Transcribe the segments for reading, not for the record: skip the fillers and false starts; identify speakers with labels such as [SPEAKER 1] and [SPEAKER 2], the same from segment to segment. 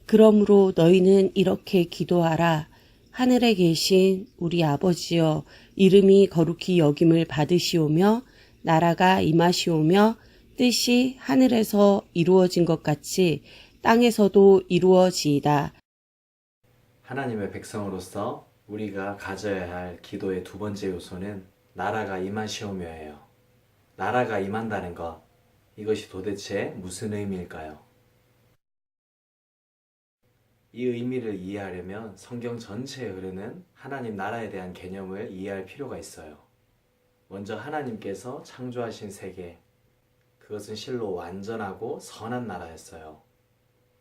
[SPEAKER 1] 그러므로 너희는 이렇게 기도하라. 하늘에 계신 우리 아버지여, 이름이 거룩히 여김을 받으시오며 나라가 임하시오며 뜻이 하늘에서 이루어진 것 같이 땅에서도 이루어지이다.
[SPEAKER 2] 하나님의 백성으로서 우리가 가져야 할 기도의 두 번째 요소는 나라가 임하시오며예요. 나라가 임한다는 것, 이것이 도대체 무슨 의미일까요? 이 의미를 이해하려면 성경 전체에 흐르는 하나님 나라에 대한 개념을 이해할 필요가 있어요. 먼저 하나님께서 창조하신 세계, 그것은 실로 완전하고 선한 나라였어요.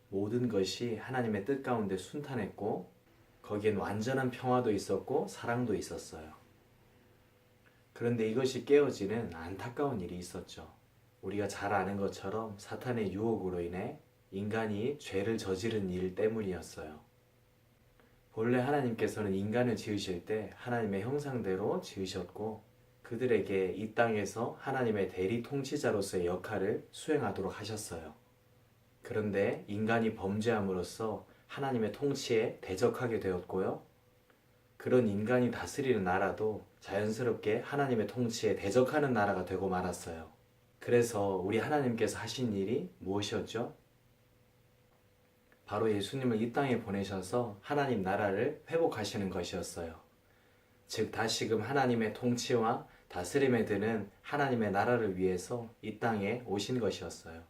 [SPEAKER 2] 모든 것이 하나님의 뜻 가운데 순탄했고 거기엔 완전한 평화도 있었고 사랑도 있었어요. 그런데 이것이 깨어지는 안타까운 일이 있었죠. 우리가 잘 아는 것처럼 사탄의 유혹으로 인해 인간이 죄를 저지른 일 때문이었어요. 본래 하나님께서는 인간을 지으실 때 하나님의 형상대로 지으셨고 그들에게 이 땅에서 하나님의 대리 통치자로서의 역할을 수행하도록 하셨어요. 그런데 인간이 범죄함으로써 하나님의 통치에 대적하게 되었고요. 그런 인간이 다스리는 나라도 자연스럽게 하나님의 통치에 대적하는 나라가 되고 말았어요. 그래서 우리 하나님께서 하신 일이 무엇이었죠? 바로 예수님을 이 땅에 보내셔서 하나님 나라를 회복하시는 것이었어요. 즉 다시금 하나님의 통치와 다스림에 드는 하나님의 나라를 위해서 이 땅에 오신 것이었어요.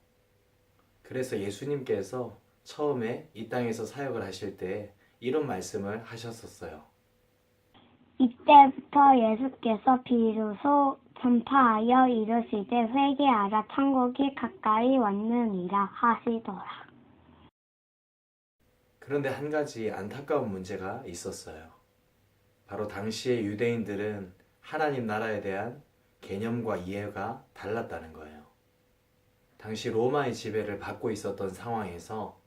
[SPEAKER 2] 그래서 예수님께서 처음에 이 땅에서 사역을 하실 때 이런 말씀을 하셨었어요.
[SPEAKER 3] 이때부터 예수께서 비로소 전파하여 이르시되 회개하라 천국이 가까이 왔느니라 하시더라.
[SPEAKER 2] 그런데 한 가지 안타까운 문제가 있었어요. 바로 당시의 유대인들은 하나님 나라에 대한 개념과 이해가 달랐다는 거예요. 당시 로마의 지배를 받고 있었던 상황에서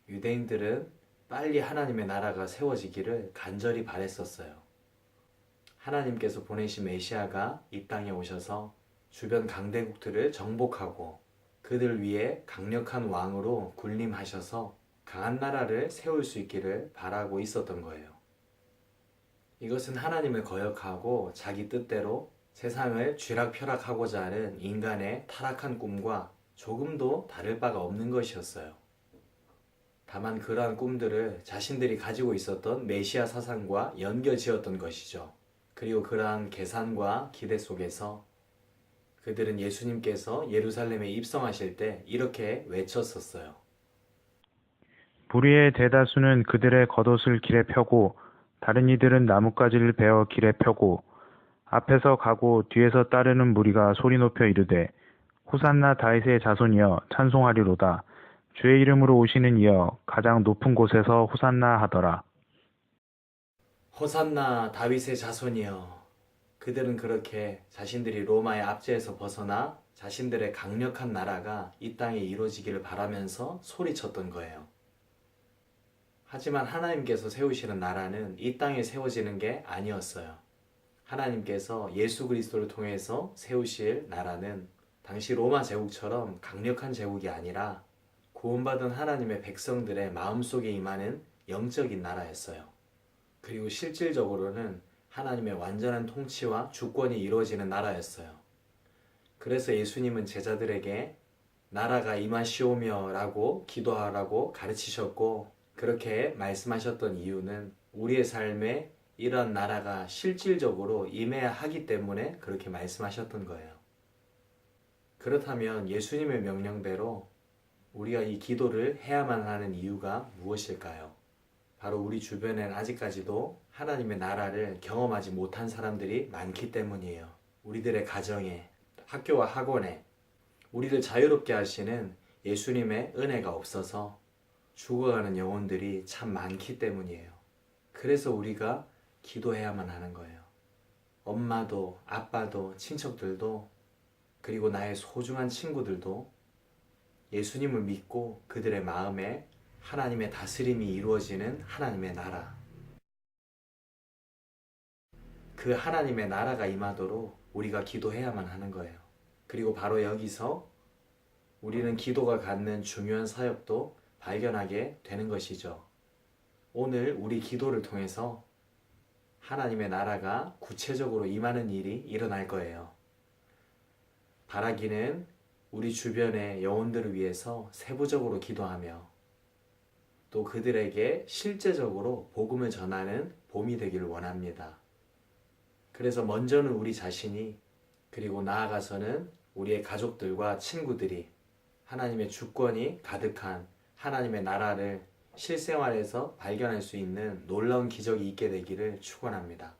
[SPEAKER 2] 유대인들은 빨리 하나님의 나라가 세워지기를 간절히 바랬었어요. 하나님께서 보내신 메시아가 이 땅에 오셔서 주변 강대국들을 정복하고 그들 위에 강력한 왕으로 군림하셔서 강한 나라를 세울 수 있기를 바라고 있었던 거예요. 이것은 하나님을 거역하고 자기 뜻대로 세상을 쥐락펴락하고자 하는 인간의 타락한 꿈과 조금도 다를 바가 없는 것이었어요. 다만 그러한 꿈들을 자신들이 가지고 있었던 메시아 사상과 연결지었던 것이죠. 그리고 그러한 계산과 기대 속에서 그들은 예수님께서 예루살렘에 입성하실 때 이렇게 외쳤었어요.
[SPEAKER 4] 무리의 대다수는 그들의 겉옷을 길에 펴고 다른 이들은 나뭇가지를 베어 길에 펴고 앞에서 가고 뒤에서 따르는 무리가 소리 높여 이르되 호산나 다윗의 자손이여 찬송하리로다. 주의 이름으로 오시는 이여 가장 높은 곳에서 호산나 하더라.
[SPEAKER 2] 호산나 다윗의 자손이여. 그들은 그렇게 자신들이 로마의 압제에서 벗어나 자신들의 강력한 나라가 이 땅에 이루어지기를 바라면서 소리쳤던 거예요. 하지만 하나님께서 세우시는 나라는 이 땅에 세워지는 게 아니었어요. 하나님께서 예수 그리스도를 통해서 세우실 나라는 당시 로마 제국처럼 강력한 제국이 아니라 구원받은 하나님의 백성들의 마음속에 임하는 영적인 나라였어요. 그리고 실질적으로는 하나님의 완전한 통치와 주권이 이루어지는 나라였어요. 그래서 예수님은 제자들에게 나라가 임하시오며 라고 기도하라고 가르치셨고 그렇게 말씀하셨던 이유는 우리의 삶에 이러한 나라가 실질적으로 임해야 하기 때문에 그렇게 말씀하셨던 거예요. 그렇다면 예수님의 명령대로 우리가 이 기도를 해야만 하는 이유가 무엇일까요? 바로 우리 주변엔 아직까지도 하나님의 나라를 경험하지 못한 사람들이 많기 때문이에요. 우리들의 가정에, 학교와 학원에 우리를 자유롭게 하시는 예수님의 은혜가 없어서 죽어가는 영혼들이 참 많기 때문이에요. 그래서 우리가 기도해야만 하는 거예요. 엄마도 아빠도 친척들도 그리고 나의 소중한 친구들도 예수님을 믿고 그들의 마음에 하나님의 다스림이 이루어지는 하나님의 나라, 그 하나님의 나라가 임하도록 우리가 기도해야만 하는 거예요. 그리고 바로 여기서 우리는 기도가 갖는 중요한 사역도 발견하게 되는 것이죠. 오늘 우리 기도를 통해서 하나님의 나라가 구체적으로 임하는 일이 일어날 거예요. 바라기는 우리 주변의 영혼들을 위해서 세부적으로 기도하며 또 그들에게 실제적으로 복음을 전하는 봄이 되기를 원합니다. 그래서 먼저는 우리 자신이, 그리고 나아가서는 우리의 가족들과 친구들이 하나님의 주권이 가득한 하나님의 나라를 실생활에서 발견할 수 있는 놀라운 기적이 있게 되기를 축원합니다.